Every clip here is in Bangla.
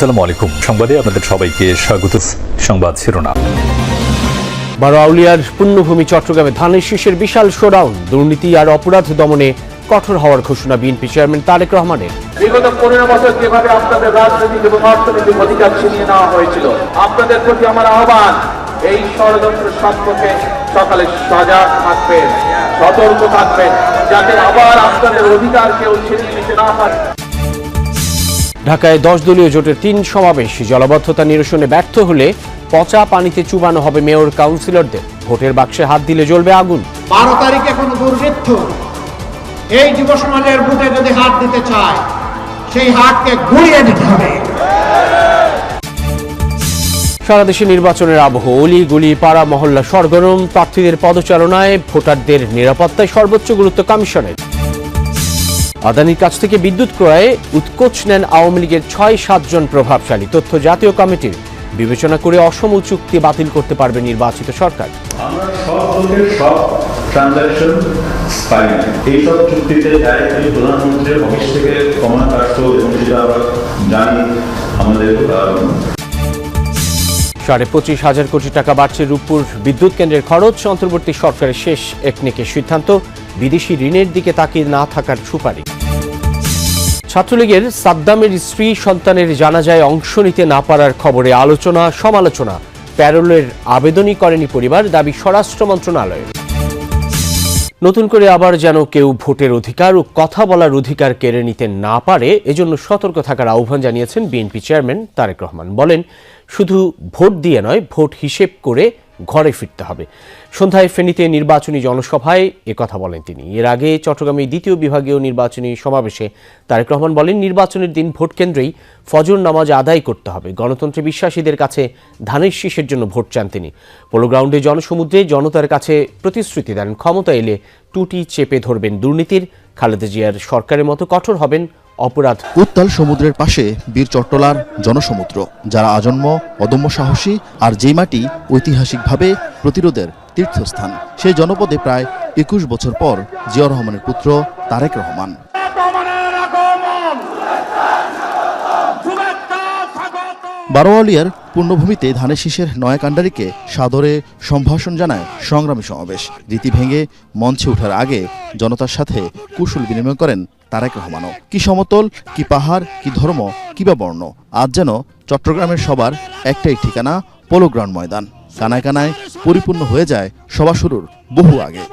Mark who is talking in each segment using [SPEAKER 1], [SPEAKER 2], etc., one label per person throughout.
[SPEAKER 1] আসসালামু আলাইকুম। সংবাদে আপনাদের সবাইকে স্বাগত। সংবাদ শিরোনাম।
[SPEAKER 2] বারোয়াউলিয়ার পুণ্যভূমি চট্টগ্রামে ধানের শীষের বিশাল শোডাউন, দুর্নীতি আর অপরাধ দমনে কঠোর হওয়ার ঘোষণা বিএনপি চেয়ারম্যান তারেক রহমানের।
[SPEAKER 3] বিগত 15 বছর যেভাবে আপনাদের রাজনৈতিক এবং অর্থনৈতিক অধিকার ছিনিয়ে নেওয়া হয়েছিল, আপনাদের প্রতি আমার আহ্বান, এই ষড়যন্ত্র সম্পর্কে সকালে সজাগ থাকবেন, সতর্ক থাকবেন, যাতে আবার আপনাদের অধিকার কেউ ছিনিয়ে নিতে না পারে।
[SPEAKER 2] ঢাকায় 10 দলীয় জোটের 3 সমাবেশ, জলাবদ্ধতা নিরসনে ব্যর্থ হলে পচা পানিতে চুবানো হবে মেয়র কাউন্সিলরদের। ভোটের বাক্সে হাত দিলে জ্বলবে আগুন।
[SPEAKER 4] 12 তারিখে কোনো দুর্বৃত্ত এই যুব সমাজের বুকে যদি হাত দিতে চায়, সেই হাতকে গুঁড়িয়ে দিতে হবে।
[SPEAKER 2] সারা দেশে নির্বাচনের আবহ, অলি গলি পাড়া মহল্লা সরগরম। প্রার্থীদের পদচারণায় ভোটারদের নিরাপত্তায় সর্বোচ্চ গুরুত্ব কমিশনের। আদানির কাছ থেকে বিদ্যুৎ ক্রয়ে উৎকোচ নেন আওয়ামী লীগের 6-7 জন প্রভাবশালী। তথ্য জাতীয় কমিটির, বিবেচনা করে অসম চুক্তি বাতিল করতে পারবে নির্বাচিত সরকার।
[SPEAKER 5] আমরা সব লোকের সব ট্রানজাকশন পাই, এইসব চুক্তিতে ডাইরেক্টলি প্রধানমন্ত্রীর অফিস থেকে কমান্ড আসতো এবং সেটা আমরা জানি। আমাদের
[SPEAKER 2] 25,000 কোটি টাকা বাড়ছে রূপপুর বিদ্যুৎ কেন্দ্রের খরচ। অন্তর্বর্তী সরকারের শেষ একনেকের সিদ্ধান্ত, বিদেশি ঋণের দিকে তাকিয়ে না থাকার সুপারিশ। ছাত্রলীগের সাদ্দামের স্ত্রী সন্তানের জানাজায় অংশ নিতে না পারার খবরে আলোচনা সমালোচনা। প্যারোলের আবেদনই করেনি পরিবার, দাবি স্বরাষ্ট্র মন্ত্রণালয়ের। নতুন করে আবার যেন কেউ ভোটের অধিকার ও কথা বলার অধিকার কেড়ে নিতে না পারে, এজন্য সতর্ক থাকার আহ্বান জানিয়েছেন বিএনপি চেয়ারম্যান তারেক রহমান। বলেন, শুধু ভোট দিয়ে নয়, ভোট হিসেব করে ঘরে ফিরতে হবে। সন্ধ্যায় ফেনীতে নির্বাচনী জনসভায় একথা বলেন তিনি। এর আগে চট্টগ্রামে 2য় বিভাগীয় নির্বাচনী সমাবেশে তারেক রহমান বলেন, নির্বাচনের দিন ভোট কেন্দ্রেই ফজর নামাজ আদায় করতে হবে। গণতন্ত্রে বিশ্বাসীদের কাছে ধানের শীষের জন্য ভোট চান তিনি। পোলো গ্রাউন্ডে জনসমুদ্রে জনতার কাছে প্রতিশ্রুতি দেন, ক্ষমতা এলে টুটি চেপে ধরবেন দুর্নীতির। খালেদা জিয়ার সরকারের মতো কঠোর হবেন অপরাধ।
[SPEAKER 6] উত্তাল সমুদ্রের পাশে বীর চট্টলার জনসমুদ্র, যারা আজন্ম অদম্য সাহসী, আর যেই মাটি ঐতিহাসিকভাবে প্রতিরোধের তীর্থস্থান। সেই জনপদে প্রায় 21 বছর পর জিয়া রহমানের পুত্র তারেক রহমান। বারোয়ালিয়ার পূর্ণভূমিতে ধানের শীষের নয়া কাণ্ডারিকে সাদরে সম্ভাষণ জানায় সংগ্রামী সমাবেশ। রীতি ভেঙে মঞ্চে ওঠার আগে জনতার সাথে কুশল বিনিময় করেন তারেক রহমানও। কি সমতল, কি পাহাড়, কি ধর্ম, কি বা বর্ণ, আজ যেন চট্টগ্রামের সবার একটাই ঠিকানা, পোলো গ্রাউন্ড ময়দান। কানায় কানায় পরিপূর্ণ হয়ে যায় সভা শুরুর বহু আগে।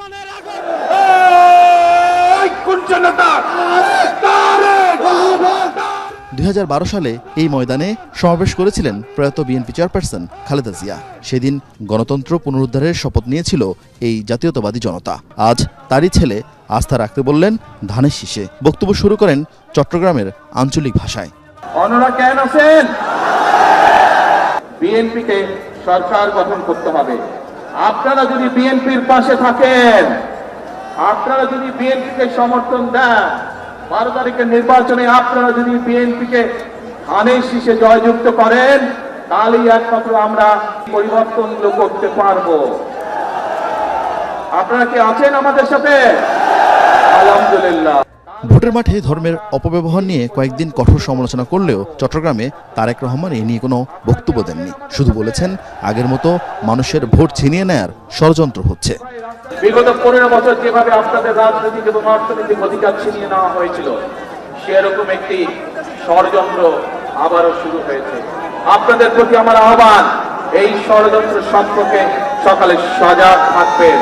[SPEAKER 6] 2012 সালে এই ময়দানে সমাবেশ করেছিলেন প্রয়াত বিএনপি চেয়ারপারসন খালেদা জিয়া। সেদিন গণতন্ত্র পুনরুদ্ধারের শপথ নিয়েছিল এই জাতীয়তাবাদী জনতা। আজ তারই ছেলে আস্থা রাখতে বললেন ধানের শীষে। বক্তব্য শুরু করেন চট্টগ্রামের আঞ্চলিক ভাষায়।
[SPEAKER 3] অন্যরা কেন আছেন? বিএনপিকে সরকার গঠন করতে হবে। আপনারা যদি বিএনপির পাশে থাকেন, আপনারা যদি বিএনপিকে সমর্থন দেন, 12 তারিখের নির্বাচনে আপনারা যদি বিএনপিকে ধানের শীষে জয়যুক্ত করেন, তাহলেই একমাত্র আমরা পরিবর্তনগুলো করতে পারবো। আপনারা কি আছেন আমাদের সাথে? আলহামদুলিল্লাহ।
[SPEAKER 6] ভোটের মাঠে ধর্মের অপব্যবহার নিয়ে কয়েকদিন কঠোর সমালোচনা করলেও চট্টগ্রামে তারেক রহমান এ নিয়ে কোনো বক্তব্য দেননি। শুধু বলেছেন, আগের মতো মানুষের ভোট ছিনিয়ে নেয়ার ষড়যন্ত্র হচ্ছে।
[SPEAKER 3] বিগত 15 বছর যেভাবে আপনাদের রাজনৈতিক এবং অর্থনৈতিক অধিকার ছিনিয়ে নেওয়া হয়েছিল, সেরকম একটি ষড়যন্ত্র আবারও শুরু হয়েছে। আপনাদের প্রতি আমার আহ্বান, এই ষড়যন্ত্র সম্পর্কে সকালে সজাগ থাকবেন,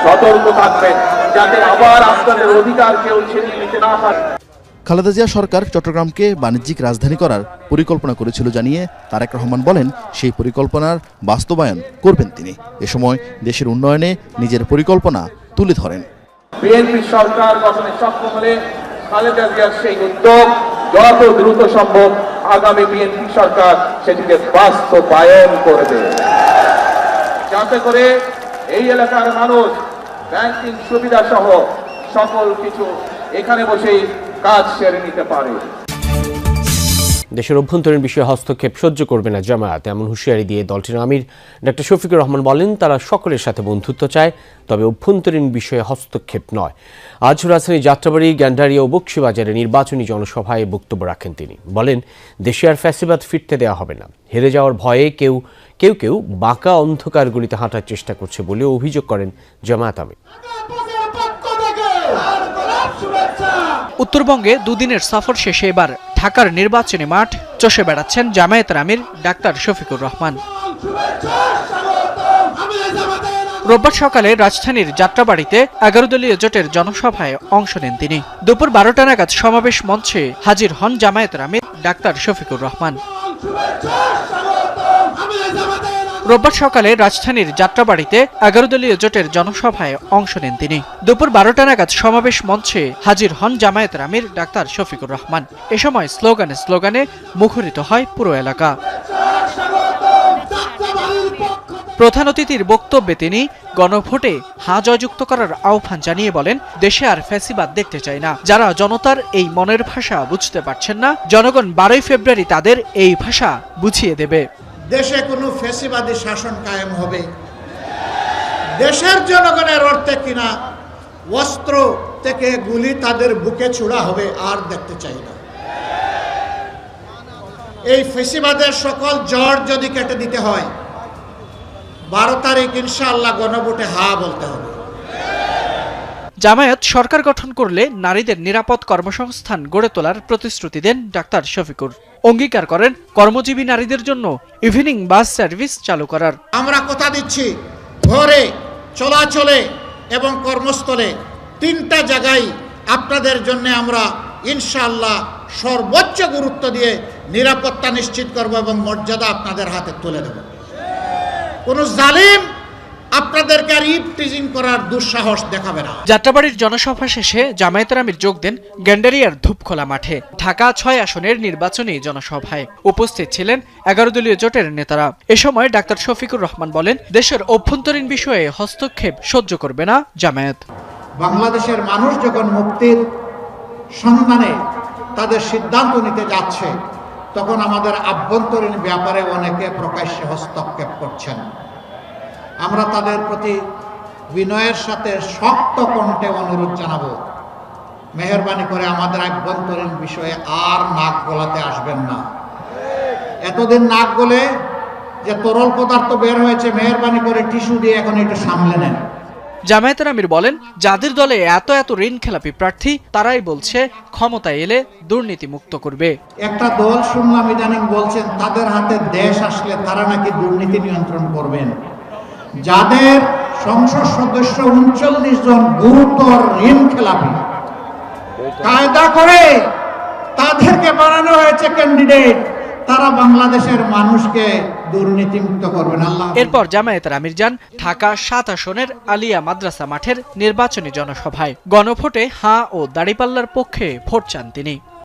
[SPEAKER 3] সতর্ক থাকবেন, যাতে আবার আপনাদের অধিকার কেউ ছিনিয়ে নিতে না পারে।
[SPEAKER 6] খালেদা জিয়া সরকার চট্টগ্রামকে বাণিজ্যিক রাজধানী করার পরিকল্পনা করেছিল জানিয়ে তারেক রহমান বলেন, সেই পরিকল্পনার বাস্তবায়ন করবেন তিনি। এ সময় দেশের উন্নয়নে নিজের পরিকল্পনা তুলে ধরেন।
[SPEAKER 3] বিএনপি সরকার গঠনে সক্ষম হলে খালেদা জিয়ার সেই উদ্যোগ যত দ্রুত সম্ভব আগামী বিএনপি সরকার সেটিকে বাস্তবায়ন করবে, যাতে করে এই এলাকার মানুষ ব্যাংকিং সুবিধা সহ সকল কিছু এখানে বসেই কাজ সেরে নিতে পারে।
[SPEAKER 2] দেশের অভ্যন্তরীণ বিষয়ে হস্তক্ষেপ সহ্য করবে না জামায়াত, এমন হুঁশিয়ারি দিয়ে দলটির আমির ডক্টর শফিকুর রহমান বলেন, তারা সকলের সাথে বন্ধুত্ব চায়, তবে অভ্যন্তরীণ বিষয়ে হস্তক্ষেপ নয়। আজ রাজধানী যাত্রাবাড়ি, গ্যান্ডারিয়া ও বকশীবাজারে নির্বাচনী জনসভায় বক্তব্য রাখেন তিনি। বলেন, দেশে আর ফ্যাসিবাদ ফিরতে দেওয়া হবে না। হেরে যাওয়ার ভয়ে কেউ কেউ বাঁকা অন্ধকার গলিতে হাঁটার চেষ্টা করছে বলে অভিযোগ করেন জামায়াত আমির।
[SPEAKER 7] উত্তরবঙ্গে দুদিনের সফর শেষে এবার ঢাকার নির্বাচনী মাঠ চষে বেড়াচ্ছেন জামায়াতের আমির ডাক্তার শফিকুর রহমান। রোববার সকালে রাজধানীর যাত্রাবাড়িতে 11 দলীয় জোটের জনসভায় অংশ নেন তিনি। দুপুর 12টা নাগাদ সমাবেশ মঞ্চে হাজির হন জামায়াতের আমির ডাক্তার শফিকুর রহমান। রোববার সকালে রাজধানীর যাত্রাবাড়িতে 11 দলীয় জোটের জনসভায় অংশ নেন তিনি। দুপুর 12টা নাগাদ সমাবেশ মঞ্চে হাজির হন জামায়াতের আমির ডাক্তার শফিকুর রহমান। এ সময় স্লোগানে মুখরিত হয় পুরো এলাকা। প্রধান অতিথির বক্তব্যে তিনি গণভোটে হ্যাঁ জয়যুক্ত করার আহ্বান জানিয়ে বলেন, দেশে আর ফ্যাসিবাদ দেখতে চায় না। যারা জনতার এই মনের ভাষা বুঝতে পারছেন না, জনগণ 12 ফেব্রুয়ারি তাদের এই ভাষা বুঝিয়ে দেবে।
[SPEAKER 4] দেশে কোনো ফ্যাসিবাদী শাসন কায়েম হবে, দেশের জনগণের অর্থে কিনা অস্ত্র থেকে গুলি তাদের বুকে ছোড়া হবে, আর দেখতে চাই না। এই ফ্যাসিবাদের সকল জড় যদি কেটে দিতে হয়, 12 তারিখ ইনশাআল্লাহ গণভোটে হ্যাঁ বলতে হবে।
[SPEAKER 7] জামায়াত সরকার গঠন করলে নারীদের নিরাপদ কর্মসংস্থান গড়ে তোলার প্রতিশ্রুতি দেন ডাক্তার শফিকুর। অঙ্গীকার করেন কর্মজীবী নারীদের জন্য ইভিনিং বাস সার্ভিস চালু করার।
[SPEAKER 4] আমরা কথা দিচ্ছি, ঘরে, চলাচলে এবং কর্মস্থলে 3টা জায়গায় আপনাদের জন্য আমরা ইনশাআল্লাহ সর্বোচ্চ গুরুত্ব দিয়ে নিরাপত্তা নিশ্চিত করব এবং মর্যাদা আপনাদের হাতে তুলে দেব। কোন জালিম আপনাদেরকে আর ইভটিজিং করার দুঃসাহস দেখাবে না।
[SPEAKER 7] যাত্রাবাড়ির জনসভা শেষে জামায়াতের আমির যোগ দেন গ্যান্ডারিয়ার ধূপখোলা মাঠে ঢাকা 6 আসনের নির্বাচনী জনসভায়। উপস্থিত ছিলেন 11 দলীয় জোটের নেতারা। এ সময় ডাক্তার শফিকুর রহমান বলেন, দেশের অভ্যন্তরীণ বিষয়ে হস্তক্ষেপ সহ্য করবে না জামায়াত।
[SPEAKER 4] বাংলাদেশের মানুষ যখন মুক্তির সন্ধানে তাদের সিদ্ধান্ত নিতে যাচ্ছে, তখন আমাদের আভ্যন্তরীণ ব্যাপারে অনেকে প্রকাশ্যে হস্তক্ষেপ করছেন। আমরা তাদের প্রতি বিনয়ের সাথে শক্ত কণ্ঠে অনুরোধ জানাবো, মেহেরবানি করে আমাদের আভ্যন্তরীণ বিষয়ে আর নাক গলাতে আসবেন না। এতদিন নাক গলে যে তরল পদার্থ বের হয়েছে, মেহেরবানি করে টিস্যু দিয়ে এখন একটু সামলে নেন।
[SPEAKER 7] জামায়াতের আমির বলেন, যাদের দলে এত ঋণ খেলাপি প্রার্থী, তারাই বলছে ক্ষমতায় এলে দুর্নীতি মুক্ত করবে।
[SPEAKER 4] একটা দল শুনলাম ইদানিং বলছেন তাদের হাতে দেশ আসলে তারা নাকি দুর্নীতি নিয়ন্ত্রণ করবেন। যাদের সংসদ সদস্য 39 জন গুরুতর ঋণ খেলাপি, কায়দা করে তাদেরকে বানানো হয়েছে ক্যান্ডিডেট, তারা বাংলাদেশের মানুষকে দুর্নীতিমুক্ত করবেন। আল্লাহ।
[SPEAKER 7] এরপর জামায়াতের আমির যান ঢাকা 7 আসনের আলিয়া মাদ্রাসা মাঠের নির্বাচনী জনসভায়। গণভোটে হাঁ ও দাড়িপাল্লার পক্ষে ভোট চান তিনি।